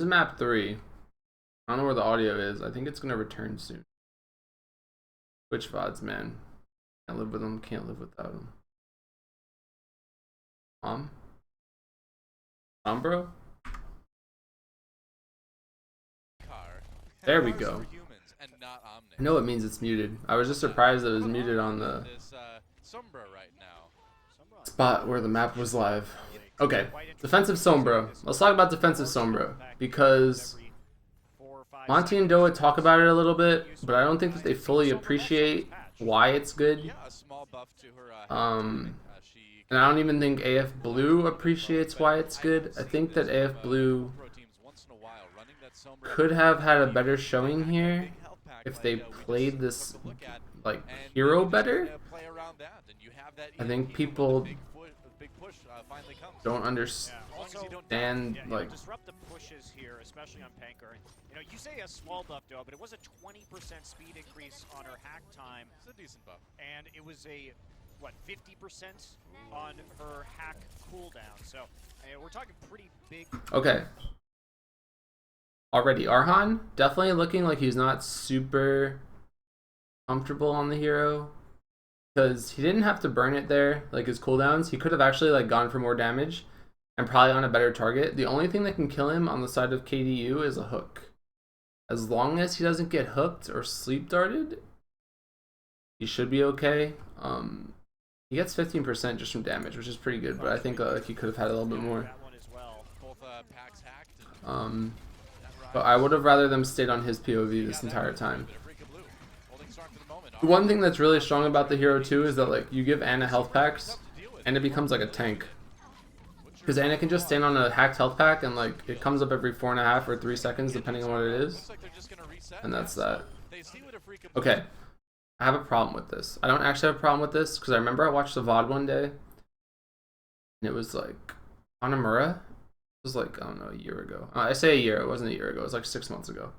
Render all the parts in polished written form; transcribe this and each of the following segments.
This is map 3. I don't know where the audio is. I think it's gonna return soon. Twitch VODs, man. Can't live with them, can't live without them. Bro? There we go. I know it means it's muted. I was just surprised that it was muted on the spot where the map was live. Okay, defensive Sombra. Let's talk about defensive Sombra, because Monty and Doa talk about it a little bit, but I don't think that they fully appreciate why it's good. And I don't even think AF Blue appreciates why it's good. I think that AF Blue could have had a better showing here if they played this like hero better. I think people don't understand like disrupt the pushes here, especially on Panker. You know, you say a small buff though, but it was a 20% speed increase on her hack time. It's a decent buff. And it was a what, 50% on her hack cooldown. So we're talking pretty big. Okay. Already, Arhan definitely looking like he's not super comfortable on the hero, because he didn't have to burn it there, like his cooldowns. He could have actually like gone for more damage and probably on a better target. The only thing that can kill him on the side of KDU is a hook. As long as he doesn't get hooked or sleep darted, he should be okay. He gets 15% just from damage, which is pretty good, but I think he could have had a little bit more. But I would have rather them stayed on his POV this entire time. One thing that's really strong about the hero too is that like you give Ana health packs and it becomes like a tank, because Ana can just stand on a hacked health pack and like it comes up every 4.5 or 3 seconds depending on what it is, and that's that. Okay, I have a problem with this. I don't actually have a problem with this because I remember I watched the VOD one day and it was like Hanamura. It was like, I don't know, a year ago. I say a year, it wasn't a year ago, it was like 6 months ago.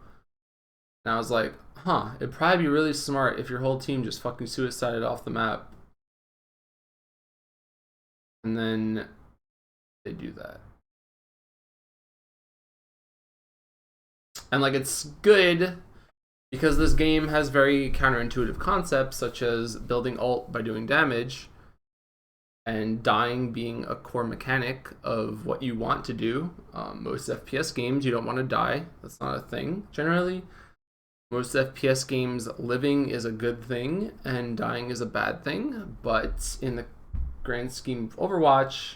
And I was like, huh, it'd probably be really smart if your whole team just fucking suicided off the map. And then they do that. And like, it's good because this game has very counterintuitive concepts, such as building ult by doing damage, and dying being a core mechanic of what you want to do. Most FPS games, you don't want to die. That's not a thing, generally. Most FPS games, living is a good thing, and dying is a bad thing. But in the grand scheme of Overwatch,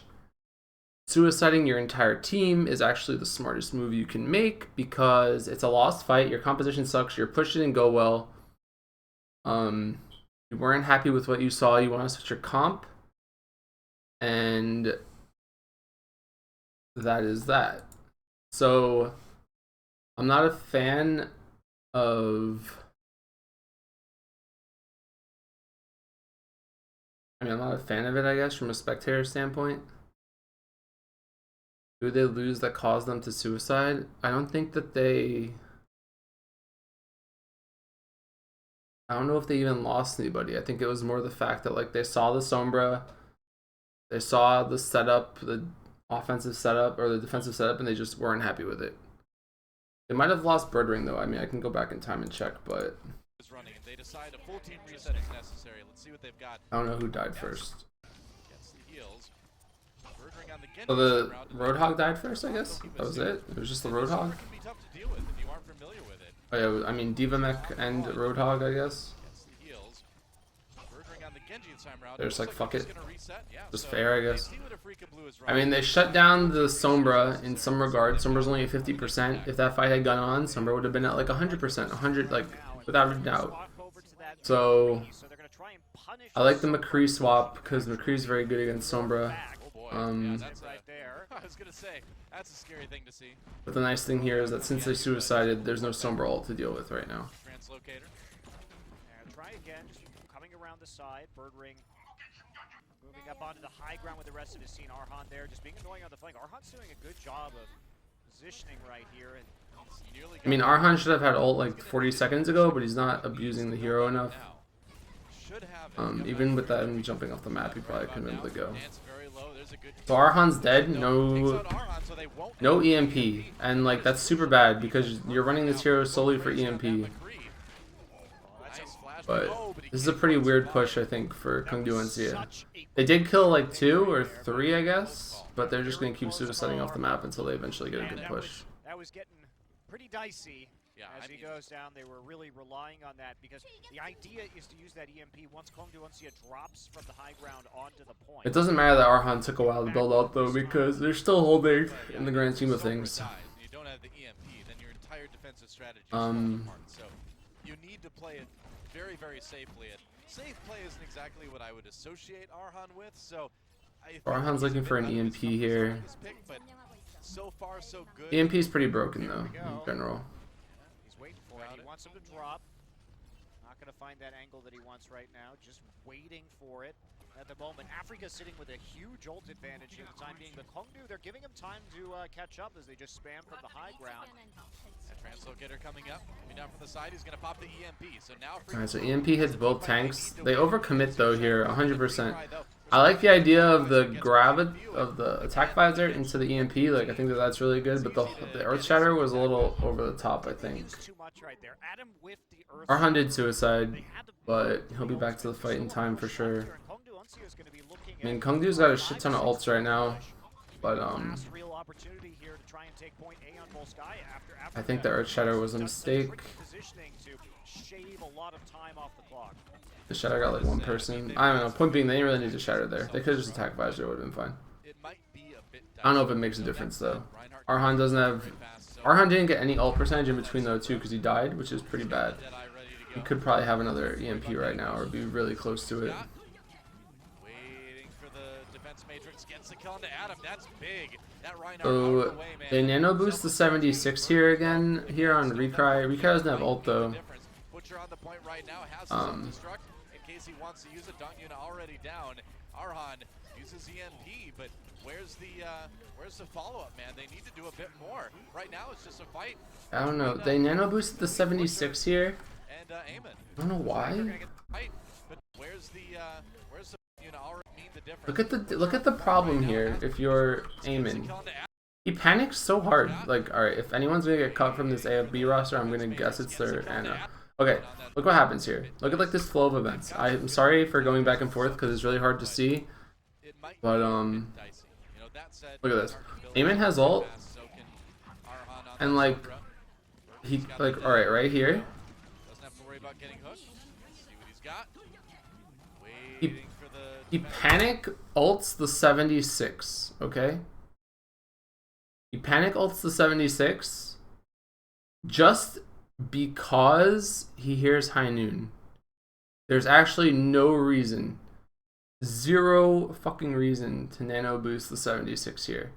suiciding your entire team is actually the smartest move you can make, because it's a lost fight, your composition sucks, your push didn't go well. You weren't happy with what you saw, you want to switch your comp. And that is that. So I'm not a fan of, I'm not a fan of it, I guess, from a spectator standpoint. Who they lose that caused them to suicide? I don't think that I don't know if they even lost anybody. I think it was more the fact that like they saw the Sombra, they saw the setup, the offensive setup or the defensive setup, and they just weren't happy with it. They might have lost Bird Ring though. I mean, I can go back in time and check, but They decide a full team reset is necessary. Let's see what they've got. I don't know who died first. So the Roadhog died first, I guess? That was it? It was just the Roadhog? Oh yeah, I mean Divamech and Roadhog, I guess. They're just like, fuck it. Just fair, I guess. I mean, they shut down the Sombra in some regard. Sombra's only at 50%. If that fight had gone on, Sombra would have been at like 100%. 100, like, without a doubt. So, I like the McCree swap, because McCree's very good against Sombra. But the nice thing here is that since they suicided, there's no Sombra ult to deal with right now. Try again, just coming around the side. Bird Ring moving up onto the high ground with the rest of his team. Arhan there, just being annoying on the flank. Arhan's doing a good job of positioning right here. And I mean, Arhan should have had ult like 40 seconds ago, but he's not abusing the hero enough. Even with that him jumping off the map, he probably couldn't be able to go. is a good. So Arhan's dead. Takes No, out Arhan, so they won't no have EMP, and like that's super bad because you're running this hero solely for EMP. Nice flash. But Oh, but he this is a can't pretty find weird somebody. push, I think, for Kung Uncia. Such a They did kill like 2 or 3, I guess, but they're just gonna keep suiciding off the map until they eventually get a good push. That was getting pretty dicey. Yeah, As I he mean- goes down, they were really relying on that because the idea is to use that EMP once Kongdu Uncia drops from the high ground onto the point. It doesn't matter that Arhan took a while to build out though, because they're still holding in the grand scheme of things. You don't have the EMP, then your entire defensive strategy is Um, falling apart. So you need to play it very, very safely. And safe play isn't exactly what I would associate Arhan with. So I think Arhan's he's a looking bit for an out of his EMP comfort zone here. with this pick, but so far so good. EMP's pretty broken though, in general. He's waiting for it. He wants him to drop. Not going to find that angle that he wants right now. Just waiting for it. At the moment, Africa's sitting with a huge ult advantage for the time being. The Kongdu, they're giving him time to catch up as they just spam from the high ground. A translocator coming up, coming down from the side. He's going to pop the EMP. So now Alright, so EMP hits both tanks. They overcommit though here, 100%. I like the idea of the grab of the attack visor into the EMP. Like, I think that that's really good, but the Earth Shatter was a little over the top, I think. Used too much right there. Adam with the Earth. Arhan did suicide, They had to but he'll be back to the fight in time for sure. And Kongdu Uncia is going to be looking I mean, at Kongdu's got a shit ton of ults right now, but last real opportunity here to try and take point A on Volskaya after I think the Earth Shatter was a mistake. positioning to shave a lot of time off the clock. The Shatter got like 1 person. I don't know, point being, they didn't really need to Shatter there. They could have just attacked visor, it would have been fine. it might be a bit I don't know if it makes a difference though. Arhan doesn't have... Arhan didn't get any ult percentage in between though too because he died, which is pretty bad. He could probably have another EMP right now or be really close to it. Waiting for the defense matrix, gets the kill onto Adam. That's big. That Reinhardt So out of the way, man. they nano boost the 76 here again here on Recry. Recry doesn't have ult though. Butcher on the point right now has his self-destruct in case he wants to use it. Danyuna already down. Arhan uses EMP, but where's the follow-up, man? They need to do a bit more. Right now it's just a fight. I don't know. They nano boosted the 76 here. And Eamon. I don't know why. But where's the Danyuna already mean the difference? Look at the problem here. If you're Eamon, he panics so hard. Like, all right, if anyone's gonna get cut from this AFB roster, I'm gonna guess it's their Ana. Okay, look what happens here. Look at like this flow of events. I'm sorry for going back and forth because it's really hard to see. But look at this. Eamon has ult, and like he like all right right here. Doesn't have to worry about getting hooked. See what he's got. He Waiting for the he panic ults the 76. Okay. He panic ults the 76 just because he hears High Noon. There's actually no reason, 0 fucking reason to nano boost the 76 here.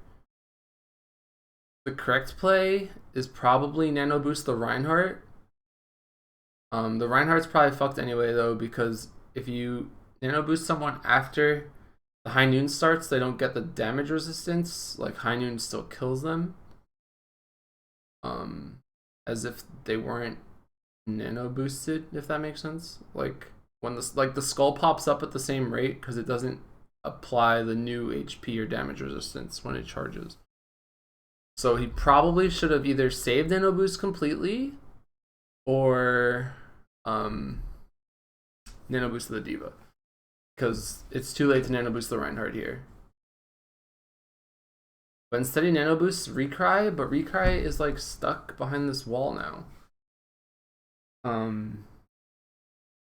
The correct play is probably nano boost the Reinhardt. The Reinhardt's probably fucked anyway though, because if you nano boost someone after the High Noon starts, they don't get the damage resistance. Like High Noon still kills them. As if they weren't nano boosted, if that makes sense. Like when the skull pops up at the same rate because it doesn't apply the new HP or damage resistance when it charges. So he probably should have either saved nano boost completely or nano boost the Diva, because it's too late to nano boost the Reinhardt here. But instead he nano boosts Recry, but Recry is like stuck behind this wall now.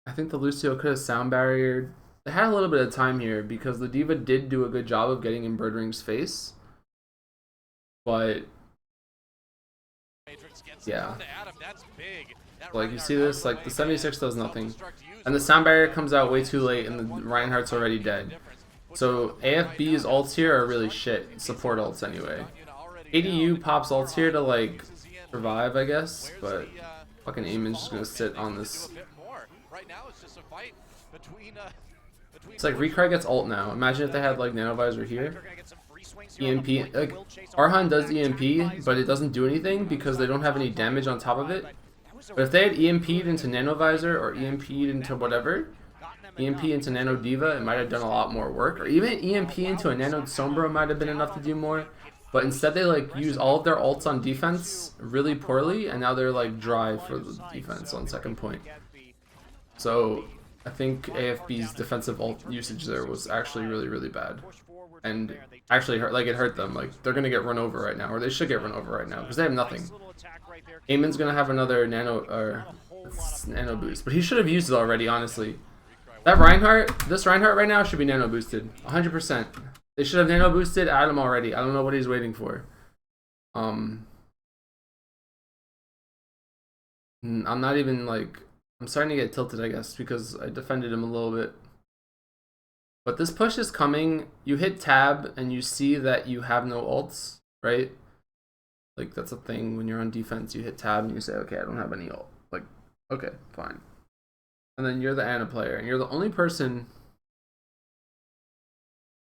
I think the Lucio could have sound barriered. They had a little bit of time here because the Diva did do a good job of getting in Birdring's face. But yeah. Like you see this, like the 76 does nothing. And the sound barrier comes out way too late and the Reinhardt's already dead. So AFB's ults here are really shit. Support ults anyway. ADU pops ults here to like survive, I guess, but fucking Eamon's just gonna sit on this. It's like Recry gets ult now. Imagine if they had like Nanovisor here. EMP, like Arhan does EMP, but it doesn't do anything because they don't have any damage on top of it. But if they had EMP'd into Nanovisor or EMP'd into whatever, EMP into Nano Diva, it might have done a lot more work. Or even EMP into a Nano Sombra might have been enough to do more. But instead they like use all of their ults on defense really poorly, and now they're like dry for the defense on second point. So I think AFB's defensive ult usage there was actually really bad, and actually hurt, like it hurt them. Like they're gonna get run over right now, or they should get run over right now because they have nothing. Eamon's gonna have another nano boost, but he should have used it already. Honestly, that this Reinhardt right now should be nano boosted, 100%. They should have nano boosted Adam already. I don't know what he's waiting for. I'm not even like, I'm starting to get tilted, I guess, because I defended him a little bit. But this push is coming. You hit tab and you see that you have no ults, right? Like that's a thing when you're on defense. You hit tab and you say, okay, I don't have any ult. Like, okay, fine. And then you're the Ana player and you're the only person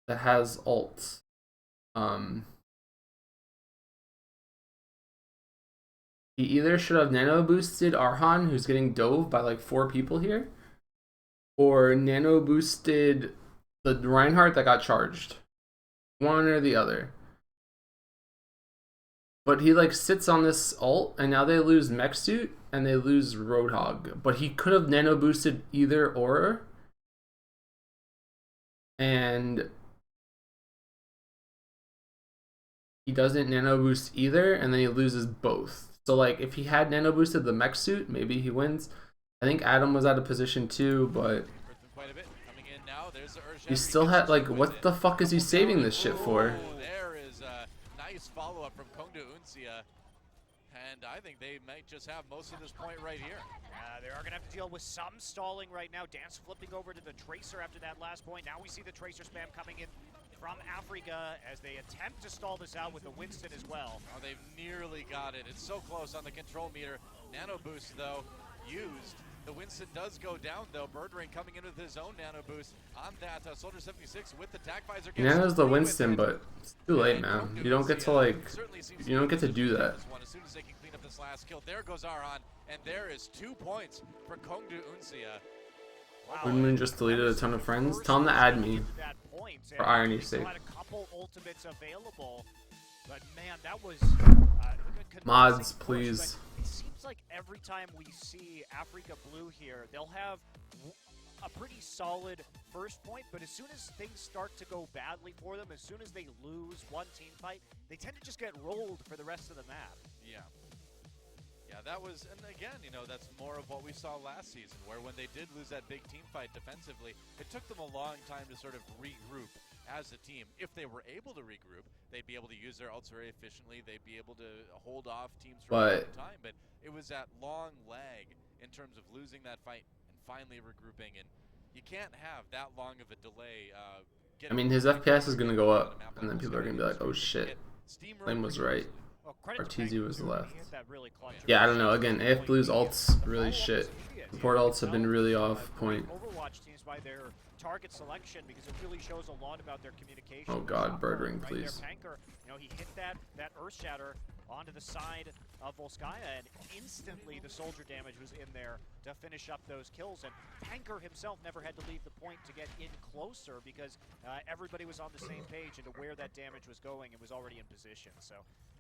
that has ults. He either should have nano boosted Arhan, who's getting dove by like 4 people here, or nano boosted the Reinhardt that got charged. One or the other. But he like sits on this ult, and now they lose Mech Suit and they lose Roadhog. But he could have nano boosted either or. And he doesn't nano boost either, and then he loses both. So like if he had nano boosted the Mech Suit, maybe he wins. I think Adam was out of position too, but he still had like, what the fuck is he saving this shit for? There is a nice follow-up from Kongdu Uncia, and I think they might just have most of this point right here. They are going to have to deal with some stalling right now. Dance flipping over to the Tracer after that last point. Now we see the Tracer spam coming in from Africa as they attempt to stall this out with the Winston as well. Oh, they've nearly got it. It's so close on the control meter. Nano boost, though, used. The Winston does go down, though. Birdring coming in with his own nano boost on that. Soldier 76 with the tac visor. Nano's the Winston, but it's too late, man. You don't get to like, you don't get to do that. As soon as they can clean up this last kill, there goes Arhan, and there is 2 points for Kongdu Uncia. Wow. Moon just deleted a ton of friends. Tell him to add me, for irony's sake. Had a couple ultimates available, but man, that was mods, please. It seems like every time we see Africa Blue here, they'll have a pretty solid first point, but as soon as things start to go badly for them, as soon as they lose one team fight, they tend to just get rolled for the rest of the map. Yeah. Yeah, that was, and again, you know, that's more of what we saw last season, where when they did lose that big team fight defensively, it took them a long time to sort of regroup as a team. If they were able to regroup, they'd be able to use their ults very efficiently, they'd be able to hold off teams for a long time, but it was that long lag in terms of losing that fight and finally regrouping, and you can't have that long of a delay. I mean, his FPS is going to go up, and then people are going to be like, oh shit, Flame was right. Arteezy was left. Yeah, I don't know. Again, AF Blue's ults really shit. Support ults have been really off point. Overwatch teams by their target selection, because it really shows a lot about their communication. Oh god, Birdring, please. You know, he hit that Earth Shatter onto the side of Volskaya, and instantly the soldier damage was in there to finish up those kills. And Panker himself never had to leave the point to get in closer because everybody was on the same page into where that damage was going and was already in position. So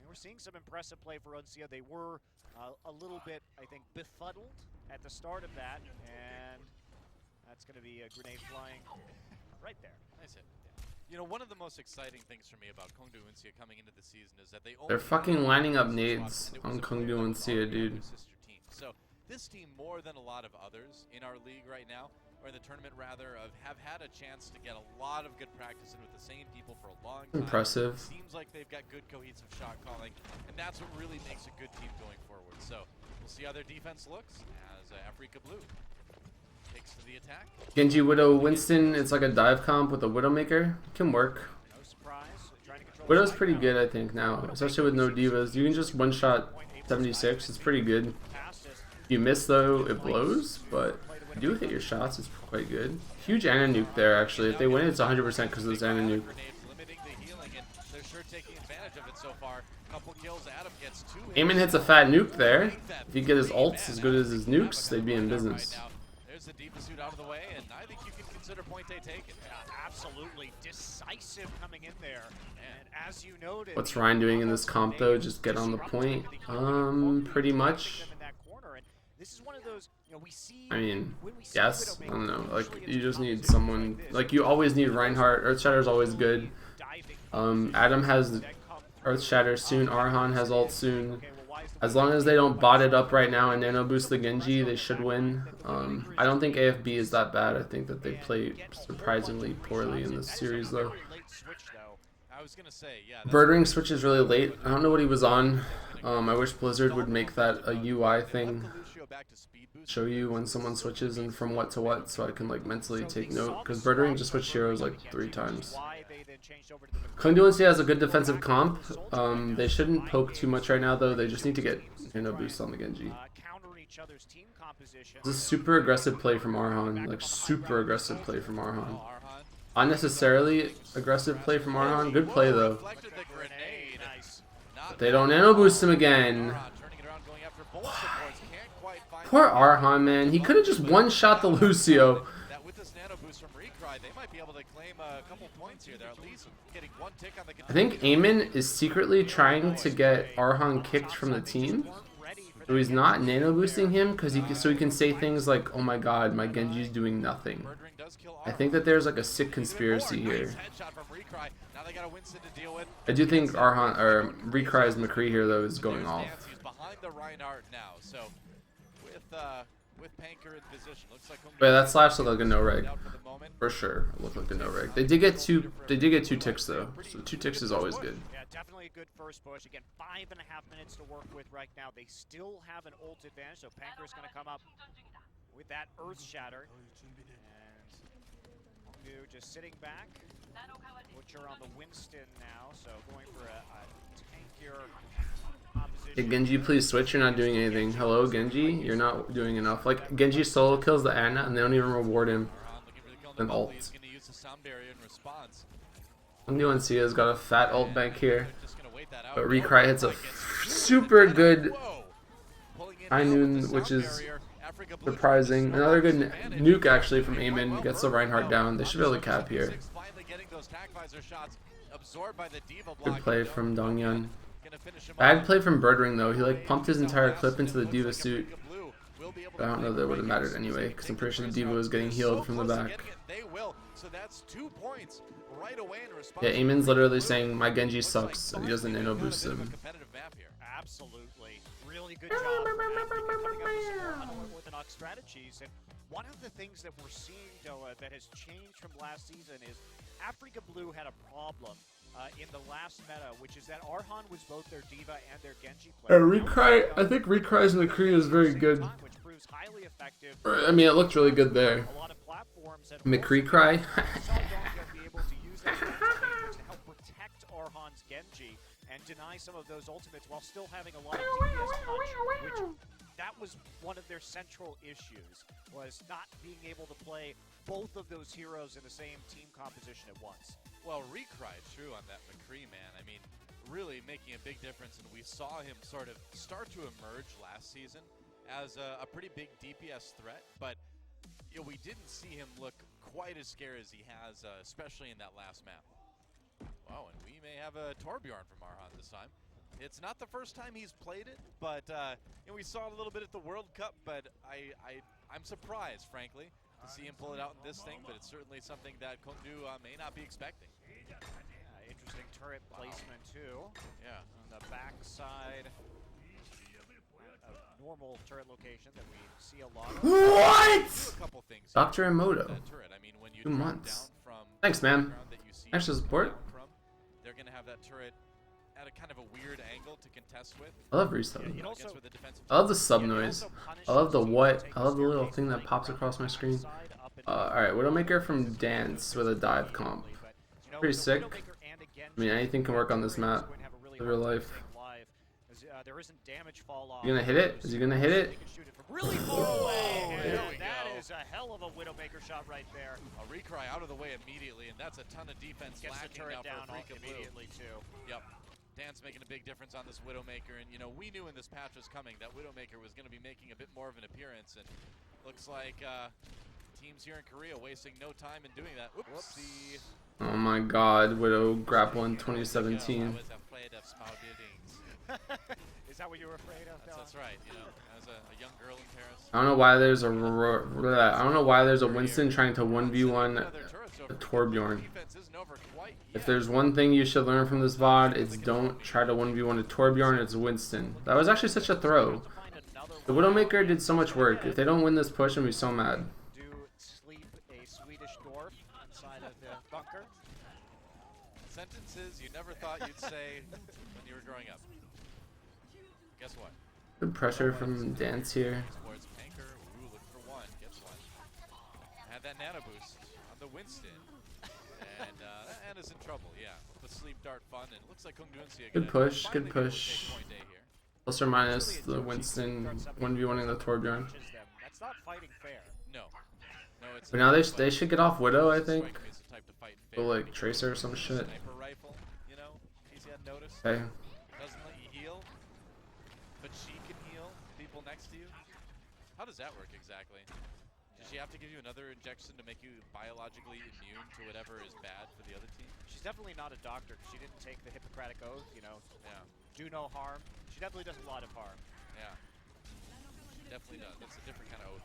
we're seeing some impressive play for Uncia. They were a little bit, I think, befuddled at the start of that, and that's going to be a grenade flying right there. Nice hit. You know, one of the most exciting things for me about Kongdu Uncia coming into the season is that they're fucking lining up nades on Kongdu Uncia, dude. So this team, more than a lot of others in our league right now, or in the tournament rather, have had a chance to get a lot of good practice in with the same people for a long time. Impressive. Seems like they've got good cohesive shot calling, and that's what really makes a good team going forward. So we'll see how their defense looks as Africa Blue takes to the attack. Genji, Widow, Winston, it's like a dive comp with a Widowmaker. Can work. No surprise. Widow's pretty good, I think, now, especially with no divas. You can just one-shot 76. It's pretty good. If you miss, though, it blows, but if you do hit your shots, it's quite good. Huge Ana nuke there, actually. If they win, it's 100% because of this Ana nuke. Eamon hits a fat nuke there. If he gets his ults as good as his nukes, they'd be in business. the Diva suit out of the way, and I think you can consider point A taken. Absolutely decisive coming in there. And as you noted, What's Ryan doing in this comp though? Just get on the point. Pretty much. This is one of those, you know, we see, I mean, yes. I don't know. Like, you just need someone. Like, you always need Reinhardt. Earthshatter's always good. Adam has Earthshatter soon. Arhan has ult soon. As long as they don't bot it up right now and nano boost the Genji, they should win. I don't think AFB is that bad. I think that they play surprisingly poorly in this series, though. I was gonna say, yeah. Birdring switches really late. I don't know what he was on. I wish Blizzard would make that a UI thing. Show you when someone switches and from what to what, so I can like mentally take note. Because Birdring just switched heroes like 3 times. Uncia has a good defensive comp. They shouldn't poke too much right now though. They just need to get boost on the Genji. This is a super aggressive play from Arhan. Like super aggressive play from Arhan. Unnecessarily aggressive play from Arhan. Good play though. But they don't nano boost him again. Poor Arhan, man. He could have just one-shot the Lucio. I think Eamon is secretly trying to get Arhan kicked from the team. So he's not nano boosting him because so he can say things like, "Oh my God, my Genji's doing nothing." I think that there's like a sick conspiracy here. I do think Arhan or Recry's McCree here though is going off. But that slash looked like a no reg. For sure, it looked like a no reg. They did get two ticks though, so 2 ticks is always good. Yeah, definitely a good first push. Again, 5.5 minutes to work with right now. They still have an ult advantage, so Panker's going to come up with that Earth Shatter. And New just sitting back. Butcher on the Winston now, so going for a tankier opposition. Hey, Genji, please switch. You're not doing anything. Hello, Genji. You're not doing enough. Like, Genji solo kills the Ana, and they don't even reward him. An ult. Uncia's got a fat ult bank here. But Recry hits a super good high noon, which is surprising. Another good nuke actually from Eamon. Gets the Reinhardt down. They should be able to cap here. Good play from Dongyun. Bad play from Birdring though. He like pumped his entire clip into the Diva suit. But I don't know that it would have mattered anyway, because I'm pretty sure the Diva was getting healed from the back. Yeah, Eamon's literally saying my Genji sucks and he doesn't nano boost him. Absolutely. Really good job from Orthodox strategies. And one of the things that we're seeing, Doa, that has changed from last season is Africa Blue had a problem in the last meta, which is that Arhan was both their Diva and their Genji player. Recry, I think Recry's McCree is very good. Which proves highly effective. I mean, it looked really good there. A lot of platforms that McCree cry. be able to use that to help protect Arhan's Genji and deny some of those ultimates while still having a lot of DPS punch, which that was one of their central issues, was not being able to play both of those heroes in the same team composition at once. Well, Recry, true on that McCree, man. I mean, really making a big difference, and we saw him sort of start to emerge last season as a pretty big DPS threat, but you know, we didn't see him look quite as scary as he has, especially in that last map. Wow, and we may have a Torbjorn from Arhan this time. It's not the first time he's played it, but you know, we saw it a little bit at the World Cup, but I'm surprised, frankly, to see him pull it out in this thing, but it's certainly something that Kongdu may not be expecting. Interesting turret placement, too. Yeah. On the backside. A normal turret location that we see a lot of. What? Dr. Emoto. I mean, when you 2 months. from Thanks, man. Thanks for the support. They're going to have that turret at a kind of a weird angle to contest with. I love resub. I love the sub noise. I love the what. I love the little thing that pops across my screen. Alright, Widowmaker from Dance with a dive comp. Pretty sick. I mean, anything can work on this map. In real life. You gonna hit it? Is he gonna hit it? Really far away. That is a hell of a Widowmaker shot right there. A Recry out of the way immediately, and that's a ton of defense. Gets the turret down immediately too. Yep. Dan's making a big difference on this Widowmaker, and you know, we knew when this patch was coming that Widowmaker was going to be making a bit more of an appearance, and Looks like teams here in Korea wasting no time in doing that. Whoopsie. Oh my god, Widow grapple in 2017. I was afraid of small buildings. Is that what you were afraid of? That's right. You know, as a young girl in Paris. I don't know why there's a Winston trying to 1v1 a Torbjorn. If there's one thing you should learn from this VOD, it's don't try to 1v1 a Torbjorn, it's Winston. That was actually such a throw. The Widowmaker did so much work. If they don't win this push, I'm gonna be so mad. Do sleep a Swedish dwarf inside of the bunker. Sentences you never thought you'd say when you were growing up. Guess what? Good pressure from Dance here. Towards Panker. Ooh, looking for one. Gets one. Had that nano boost on the Winston. And that Anna's in trouble, yeah. The sleep dart fun, and it looks like Uncia Good push, good push. Plus or minus the Winston 1v1ing the Torbjorn. That's not fighting fair. No. No, it's But now they should get off Widow, I think. is the type to fight Go fair. like Tracer or some shit. Sniper rifle, you know, in case you hadn't noticed. Okay. Doesn't let you heal, but she can heal people next to you. How does that work exactly? Does she have to give you another injection to make you biologically immune to whatever is bad for the other team? She's definitely not a doctor. She didn't take the Hippocratic Oath, you know, Yeah, do no harm. She definitely does a lot of harm. yeah. Definitely does. That's a different kind of oath.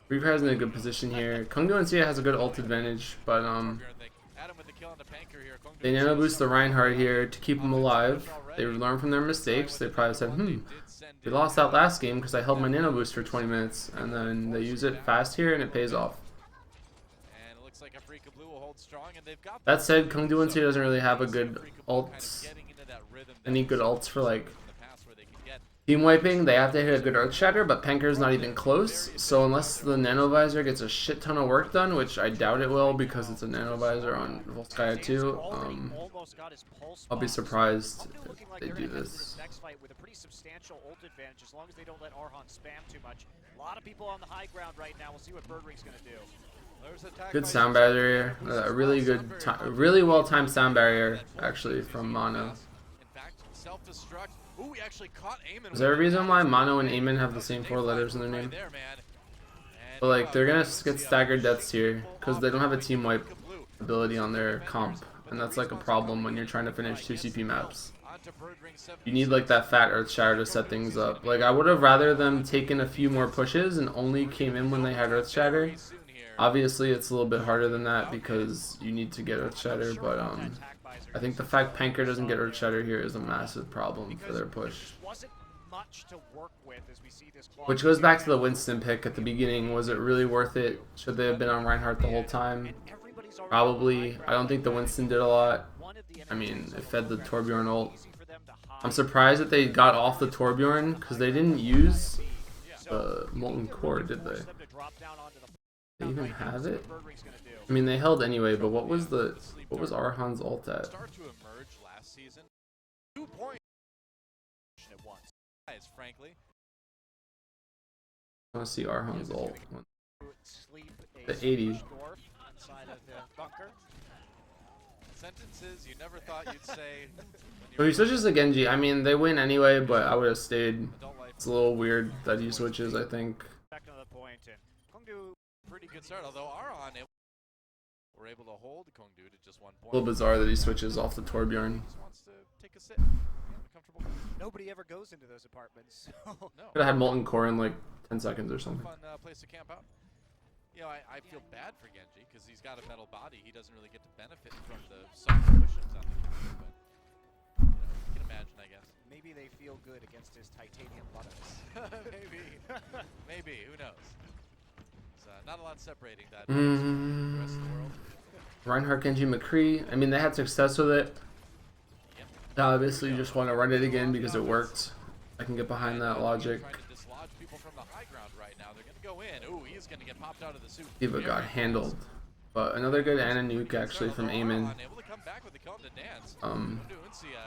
Reaper's in a good position here. Uncia has a good ult advantage, but Adam with the kill on the Panker here. they nano boost the Reinhardt here to keep him alive. They learned from their mistakes. They probably said, we lost that last game because I held my nano boost for 20 minutes, and then they use it fast here and it pays off. And it looks like Afrika Blue will hold strong, and they've got That said, Uncia doesn't really have a good ult, any good ults for like team wiping. They have to hit a good Earth Shatter, but Panker's not even close, so unless the Nano Visor gets a shit ton of work done, which I doubt it will because it's a Nano Visor on Volskaya too, I'll be surprised if they do this. Next fight with a pretty substantial ult advantage as long as they don't let Arhan spam too much. A lot of people on the high ground right now. We'll see what Birdring's going to do. Good sound barrier, a really good, really well timed sound barrier actually from Mono. In fact, self-destruct. Ooh, we actually caught Eamon. Is there a reason why Mono and Eamon have the same 4 letters in their name? But like they're gonna get staggered deaths here because they don't have a team wipe ability on their comp, and that's like a problem when you're trying to finish 2 CP maps. You need like that fat Earth Shatter to set things up. Like I would have rather them taken a few more pushes and only came in when they had Earth Shatter. Obviously it's a little bit harder than that because you need to get Earth Shatter, but I think the fact Panker doesn't get Earth Shatter here is a massive problem for their push. Which goes back to the Winston pick at the beginning. Was it really worth it? Should they have been on Reinhardt the whole time? Probably. I don't think the Winston did a lot. I mean, it fed the Torbjorn ult. I'm surprised that they got off the Torbjorn because they didn't use the Molten Core, did they? They even have it? I mean, they held anyway, but what was Arhan's ult at? Start to emerge last season. 2 points at once. Guys, frankly. I want to see Arhan's ult. The 80. Sentences you never thought you'd say. So he switches to Genji. I mean, they win anyway, but I would have stayed. It's a little weird that he switches, I think. Pretty good start, although Arhan were able to hold Kongdu to just 1 point. A little bizarre that he switches off the Torbjorn. Just wants to take a sit. Yeah, comfortable. Nobody ever goes into those apartments. No. Could have had Molten Core in like 10 seconds or something. Fun place to camp out. You know, I feel bad for Genji because he's got a metal body. He doesn't really get to benefit from the soft cushions on the counter, but you know, you can imagine, I guess. Maybe they feel good against his titanium buttocks. Maybe. Maybe. Who knows? Not a lot separating that from the rest of the world. Reinhardt, Genji, McCree. I mean, they had success with it. Yep. Obviously, you just want to run it again because it worked. I can get behind that logic. Trying to dislodge people from the high ground right now. They're going to go in. Ooh, he's going to get popped out of the suit. Diva got handled. But another good Ana nuke actually from Eamon.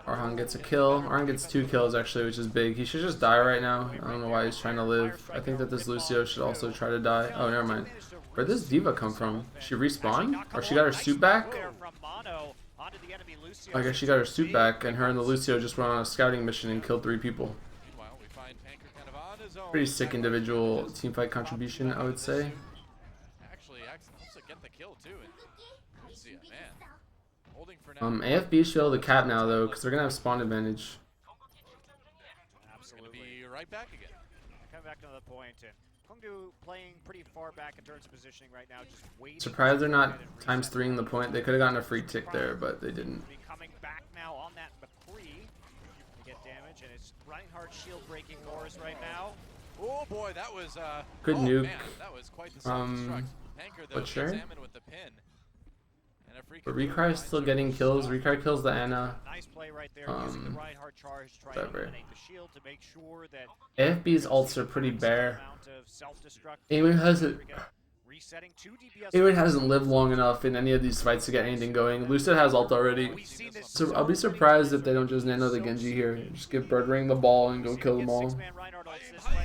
Arhan gets a kill. Arhan gets 2 kills actually, which is big. He should just die right now. I don't know why he's trying to live. I think that this Lucio should also try to die. Oh, never mind. Where'd this Diva come from? She respawned? Or she got her suit back? I guess she got her suit back, and her and the Lucio just went on a scouting mission and killed 3 people. Meanwhile, we find Panker kind of on his own. Pretty sick individual teamfight contribution, I would say. Actually, also get the kill too. And Uncia, man, holding for now. AFB should be able to cap now though, because they're gonna have spawn advantage. Absolutely. Be right back again. Coming back to another point, and Kongdu playing pretty far back in terms of positioning right now, just waiting. Surprised they're not times 3ing the point. They could have gotten a free tick there, but they didn't. Coming back now on that McCree to get damage, and it's Reinhardt shield breaking Norris right now. Oh boy, that was good nuke. Man, that was quite the self-destruct. Panker though sure. gets Ammon with the pin. And a free But Recry is still getting kills. Recry kills the Ana. Nice play right there, using the Reinhardt charge to try to eliminate the shield to make sure that AFB's ults are pretty bare. amount of self-destruct. Awen hasn't. Resetting 2 DPS. Awen hasn't lived long enough in any of these fights to get anything going. Lucid has ult already. So I'll be surprised if they don't just nano the Genji here. Just give Birdring the ball and go kill them all.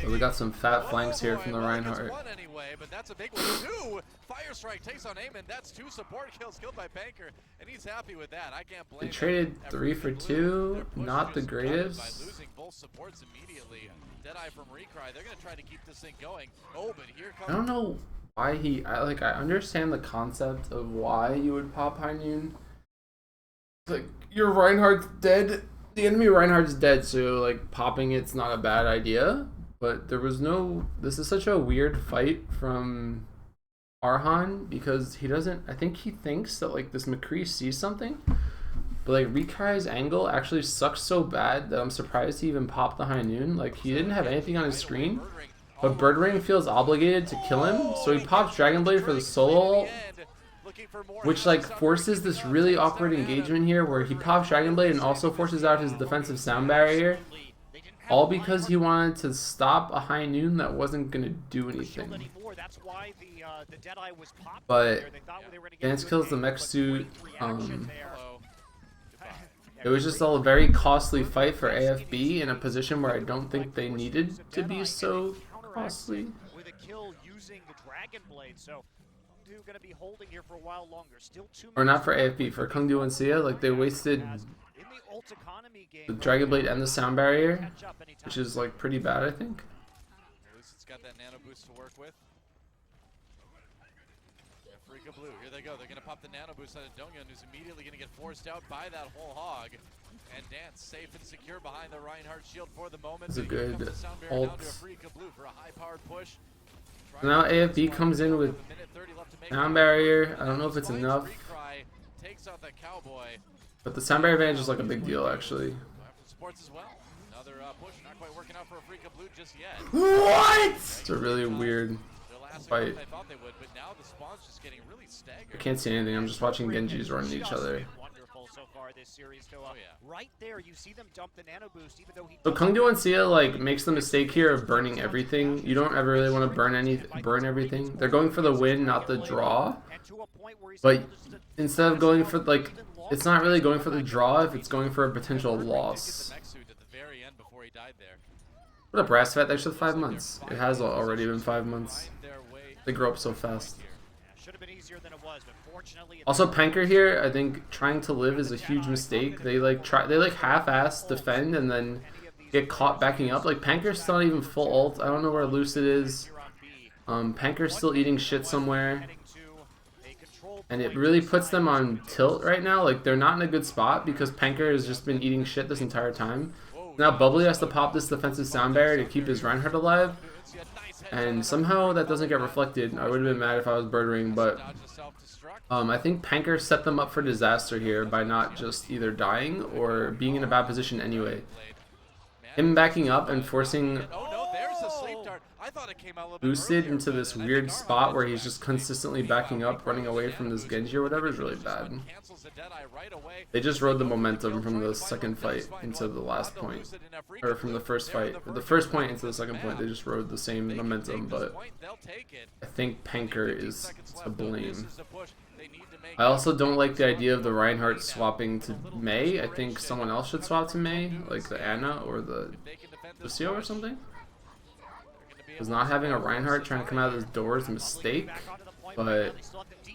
But we got some fat flanks here from the Reinhardt. One anyway, but that's a big one too. Fire strike takes on Amen. That's 2 support kills killed by Panker, and he's happy with that. I can't blame They him. traded 3 for 2. Not the By greatest. losing both supports immediately. Deadeye from Recry. They're gonna try to keep this thing going. Oh, but here comes. I don't know why he. I understand the concept of why you would pop High Noon. Like, your Reinhardt's dead. The enemy Reinhardt's dead, so like popping it's not a bad idea. But there was no. This is such a weird fight from Arhan because he doesn't. I think he thinks that like this McCree sees something, but like Recry's angle actually sucks so bad that I'm surprised he even popped the High Noon. Like he didn't have anything on his screen, but Birdring feels obligated to kill him, so he pops Dragon Blade for the solo ult, which like forces this really awkward engagement here where he pops Dragon Blade and also forces out his defensive sound barrier. All because he wanted to stop a High Noon that wasn't going to do anything. But Dance kills the mech suit. It was just a very costly fight for AFB in a position where I don't think they needed to be so costly. With a kill using the Dragon Blade, so Kongdu gonna be holding here for a while longer. Still 2 Or not for AFB, for Kongdu and Uncia, like they wasted the Dragon Blade and the sound barrier, which is like pretty bad, I think. Lucid's got that nano boost to work with. Afrika Blue, here they go. They're gonna pop the nano boost on Dongyun, who's immediately gonna get forced out by that whole hog. And Dance safe and secure behind the Reinhardt shield for the moment. It's a good ult. Blue for a high-powered push. So now AFB comes in with sound barrier. I don't know if it's enough, Takes out that cowboy. but the sound barrier advantage is like a big deal actually. Sports as well. Another push, not quite working out for Afrika Blue just yet. What? It's a really weird fight. I thought they would, but now the spawn's just getting really staggered. I can't see anything. I'm just watching Genjis run each other. Wonderful so far this series. Right there, you see them dump the nano boost, even though he. So Kongdu and Uncia like makes the mistake here of burning everything. You don't ever really want to burn everything. They're going for the win, not the draw. But instead of going for like, it's not really going for the draw if it's going for a potential loss. What a brass fat, extra 5 months. It has already been 5 months. They grow up so fast. Also, Panker here, I think trying to live is a huge mistake. They like half-ass defend and then get caught backing up. Like Panker's still not even full ult. I don't know where Lucid is. Panker's still eating shit somewhere. And it really puts them on tilt right now. Like they're not in a good spot because Panker has just been eating shit this entire time. Now Bubbly has to pop this defensive sound barrier to keep his Reinhardt alive. And somehow that doesn't get reflected. I would have been mad if I was Birdring, but I think Panker set them up for disaster here by not just either dying or being in a bad position anyway. Him backing up and forcing Lucid into this weird spot where he's just consistently backing up, running away from this Genji or whatever is really bad. They just rode the momentum from the second fight into the last point. Or from the first fight. The first point into the second point, they just rode the same momentum, but I think Panker is to blame. I also don't like the idea of the Reinhardt swapping to Mei. I think someone else should swap to Mei, like the Ana or the Lucio or something. Because not having a Reinhardt trying to come out of this door is a mistake, but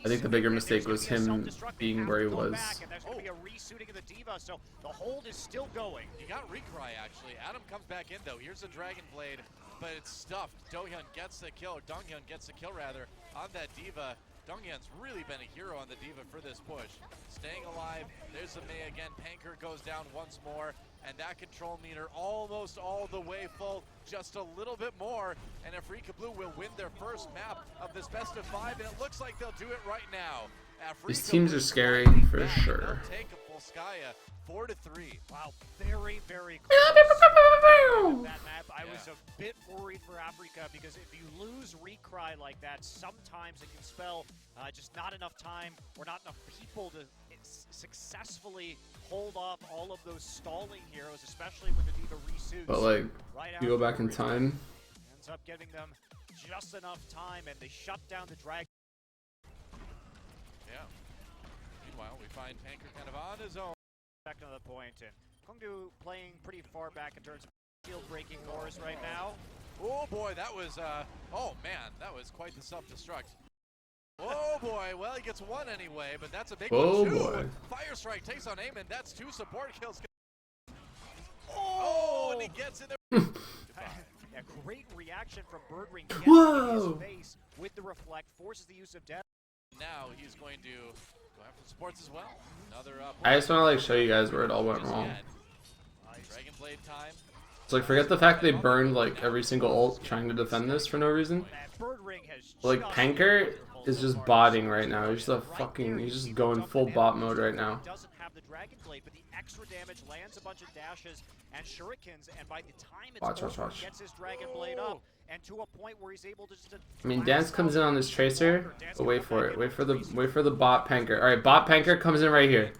I think the bigger mistake was him being where he was. And there's going to be a resuiting of the Diva, so the hold is still going. He got recry, actually. Adam comes back in, though. Here's a Dragon Blade, but it's stuffed. Dohyun gets the kill, or Donghyun gets the kill, rather, on that Diva. Donghyun's really been a hero on the Diva for this push. Staying alive, there's the Mei again. Panker goes down once more, and that control meter almost all the way full. Just a little bit more, and Afrika Blue will win their first map of this best of 5, and it looks like they'll do it right now. These teams are scary for sure. They'll take a Volskaya 4-3. Wow, very, very close. That map, I was a bit worried for Afrika because if you lose recry like that, sometimes it can spell just not enough time or not enough people to successfully hold off all of those stalling heroes, especially when the Diva resuits. But like, right you go back in time. Ends up giving them just enough time, and they shut down the Dragon. Yeah. Meanwhile, we find Panker kind of on his own. Back to the point, and Kongdu playing pretty far back in terms of field-breaking cores right now. Oh boy, that was, oh man, that was quite the self-destruct. Oh boy, well he gets one anyway, but that's a big one too. Boy. Fire Strike takes on Eamon, that's 2 support kills. Oh, and he gets in there. A great reaction from Birdring. Whoa! His face with the reflect, forces the use of death. Now he's going to go after supports as well. Another I just want to like show you guys where it all went wrong. Dragon Blade time. So like, forget the fact they burned like every single ult trying to defend this for no reason. Like, Panker is just botting right now. He's just he's just going full bot mode right now. Doesn't have the Dragon Blade, but the extra damage lands a bunch of dashes and shurikens, and by the time it's over, he gets his Dragon Blade up, and to a point where he's able to just. I mean, Dance comes in on this Tracer, but wait for it. Wait for the bot Panker. All right, bot Panker comes in right here.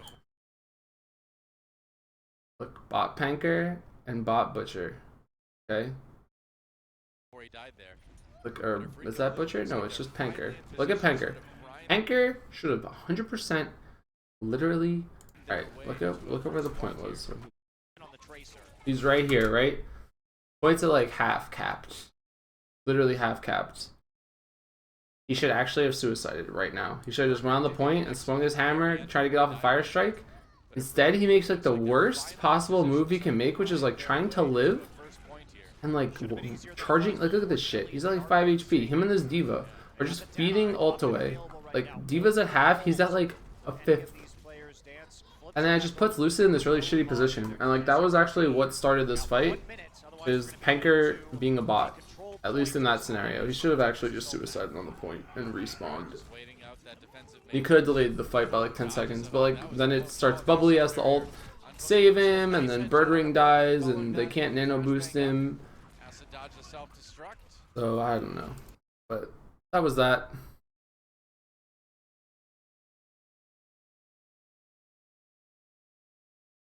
Look, bot Panker and bot Butcher. Okay. Before he died there. Look, or is that Butcher? No, it's just Panker. Look at Panker. Panker should have 100% literally. All right, look at where the point was. He's right here, right? Points at like half capped. Literally half capped. He should actually have suicided right now. He should have just went on the point and swung his hammer, tried to get off a fire strike. Instead, he makes like the worst possible move he can make, which is like trying to live and like charging. Like, look at this shit. He's at like 5 HP. Him and this Diva are just feeding ult away. Like, Diva's at half, he's at like a fifth. And then it just puts Lucid in this really shitty position. And like, that was actually what started this fight, is Panker being a bot. At least in that scenario. He should have actually just suicided on the point and respawned. He could have delayed the fight by like 10 seconds, but like, then it starts bubbly as the ult save him, and then Birdring dies, and they can't nano boost him. So I don't know. But that was that.